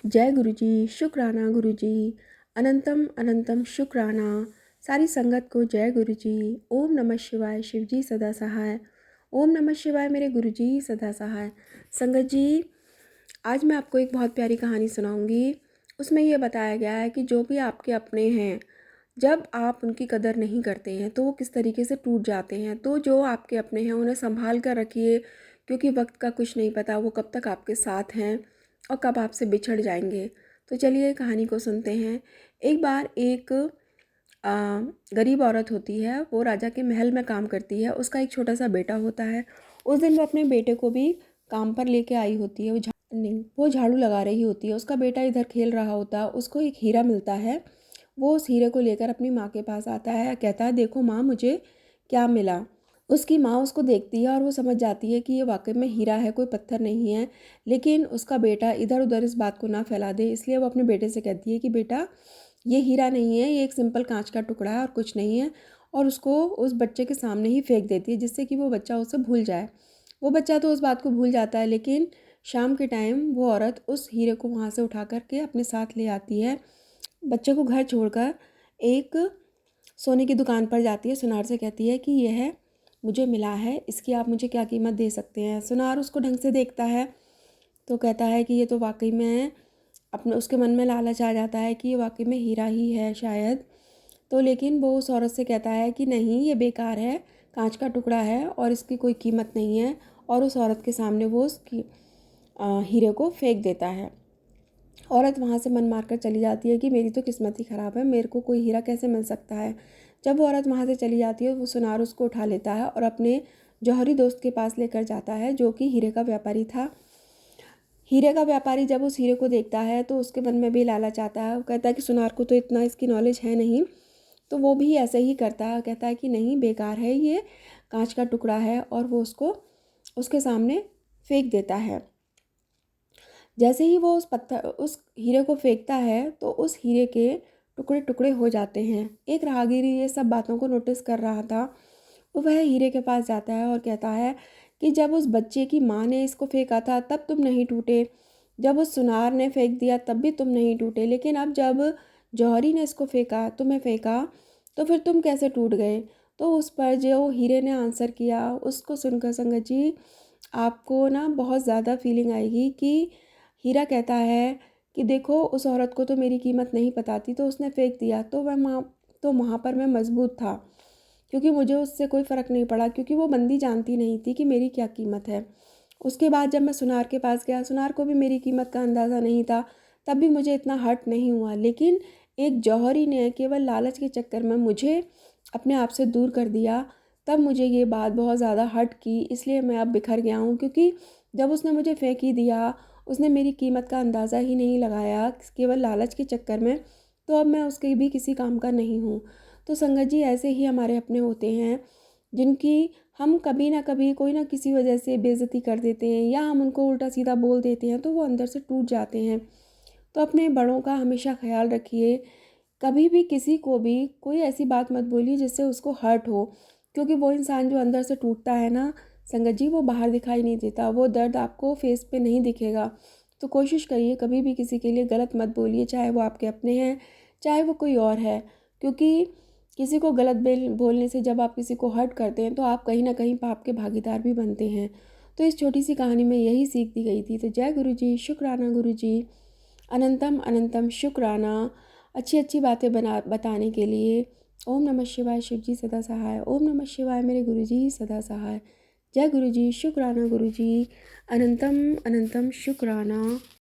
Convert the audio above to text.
जय गुरु जी, शुक्राना गुरु जी, अनंतम अनंतम शुक्राना। सारी संगत को जय गुरु जी। ओम नमः शिवाय, शिव जी सदा सहाय। ओम नमः शिवाय मेरे गुरु जी सदा सहाय। संगत जी, आज मैं आपको एक बहुत प्यारी कहानी सुनाऊंगी। उसमें ये बताया गया है कि जो भी आपके अपने हैं, जब आप उनकी कदर नहीं करते हैं तो वो किस तरीके से टूट जाते हैं। तो जो आपके अपने हैं उन्हें संभाल कर रखिए, क्योंकि वक्त का कुछ नहीं पता वो कब तक आपके साथ हैं और कब आपसे बिछड़ जाएंगे। तो चलिए कहानी को सुनते हैं। एक बार एक गरीब औरत होती है, वो राजा के महल में काम करती है। उसका एक छोटा सा बेटा होता है। उस दिन वो अपने बेटे को भी काम पर लेके आई होती है। वो झाड़ू लगा रही होती है। उसका बेटा इधर खेल रहा होता है। उसको एक हीरा मिलता है। वो उस हीरे को लेकर अपनी माँ के पास आता है, कहता है देखो माँ, मुझे क्या मिला। उसकी माँ उसको देखती है और वो समझ जाती है कि ये वाकई में हीरा है, कोई पत्थर नहीं है। लेकिन उसका बेटा इधर उधर इस बात को ना फैला दे, इसलिए वो अपने बेटे से कहती है कि बेटा, ये हीरा नहीं है, ये एक सिंपल कांच का टुकड़ा है और कुछ नहीं है। और उसको उस बच्चे के सामने ही फेंक देती है, जिससे कि वो बच्चा उसे भूल जाए। वो बच्चा तो उस बात को भूल जाता है, लेकिन शाम के टाइम वो औरत उस हीरे को वहाँ से उठा करके अपने साथ ले आती है। बच्चे को घर छोड़कर एक सोने की दुकान पर जाती है। सुनार से कहती है कि यह मुझे मिला है, इसकी आप मुझे क्या कीमत दे सकते हैं। सुनार उसको ढंग से देखता है तो कहता है कि ये तो वाकई में, अपने उसके मन में लालच आ जाता है कि ये वाकई में हीरा ही है शायद। तो लेकिन वो उस औरत से कहता है कि नहीं, ये बेकार है, कांच का टुकड़ा है और इसकी कोई कीमत नहीं है। और उस औरत के सामने वो उसकी हीरे को फेंक देता है। औरत वहाँ से मन मारकर चली जाती है कि मेरी तो किस्मत ही ख़राब है, मेरे को कोई हीरा कैसे मिल सकता है। जब वो औरत वहाँ से चली जाती है, वो सुनार उसको उठा लेता है और अपने जौहरी दोस्त के पास लेकर जाता है, जो कि हीरे का व्यापारी था। हीरे का व्यापारी जब उस हीरे को देखता है तो उसके मन में भी लालच आता है। वो कहता है कि सुनार को तो इतना इसकी नॉलेज है नहीं, तो वो भी ऐसे ही करता है। कहता है कि नहीं, बेकार है, ये कांच का टुकड़ा है, और वो उसको उसके सामने फेंक देता है। जैसे ही वो उस हीरे को फेंकता है तो उस हीरे के टुकड़े टुकड़े हो जाते हैं। एक राहगीर ये सब बातों को नोटिस कर रहा था। वह हीरे के पास जाता है और कहता है कि जब उस बच्चे की माँ ने इसको फेंका था तब तुम नहीं टूटे, जब उस सुनार ने फेंक दिया तब भी तुम नहीं टूटे, लेकिन अब जब जौहरी ने इसको फेंका, तुम्हें फेंका, तो फिर तुम कैसे टूट गए। तो उस पर जो हीरे ने आंसर किया, उसको सुनकर संगत जी आपको ना बहुत ज़्यादा फीलिंग आएगी कि हीरा कहता है कि देखो, उस औरत को तो मेरी कीमत नहीं पता थी, तो उसने फेंक दिया, तो वहाँ पर मैं मजबूत था, क्योंकि मुझे उससे कोई फ़र्क नहीं पड़ा, क्योंकि वो बंदी जानती नहीं थी कि मेरी क्या कीमत है। उसके बाद जब मैं सुनार के पास गया, सुनार को भी मेरी कीमत का अंदाज़ा नहीं था, तब भी मुझे इतना हर्ट नहीं हुआ। लेकिन एक जौहरी ने केवल लालच के चक्कर में मुझे अपने आप से दूर कर दिया, तब मुझे ये बात बहुत ज़्यादा हर्ट की, इसलिए मैं अब बिखर गया हूँ। क्योंकि जब उसने मुझे फेंक ही दिया, उसने मेरी कीमत का अंदाज़ा ही नहीं लगाया केवल लालच के चक्कर में, तो अब मैं उसके भी किसी काम का नहीं हूँ। तो संगत जी, ऐसे ही हमारे अपने होते हैं, जिनकी हम कभी ना कभी कोई ना किसी वजह से बेइज्जती कर देते हैं, या हम उनको उल्टा सीधा बोल देते हैं, तो वो अंदर से टूट जाते हैं। तो अपने बड़ों का हमेशा ख्याल रखिए। कभी भी किसी को भी कोई ऐसी बात मत बोलिए जिससे उसको हर्ट हो, क्योंकि वो इंसान जो अंदर से टूटता है ना संगत जी, वो बाहर दिखाई नहीं देता, वो दर्द आपको फेस पे नहीं दिखेगा। तो कोशिश करिए कभी भी किसी के लिए गलत मत बोलिए, चाहे वो आपके अपने हैं, चाहे वो कोई और है। क्योंकि किसी को गलत बोलने से जब आप किसी को हर्ट करते हैं तो आप कहीं ना कहीं पाप के भागीदार भी बनते हैं। तो इस छोटी सी कहानी में यही सीख दी गई थी। तो जय गुरु जी, शुक्राना गुरु जी, अनंतम अनंतम शुक्राना, अच्छी अच्छी बातें बताने के लिए। ओम नमः शिवाय, शिव जी सदा सहाय। ओम नमः शिवाय मेरे गुरु जी सदा सहाय। जय गुरु जी, शुक्राना गुरु जी, अनंतम अनंतम शुक्राना।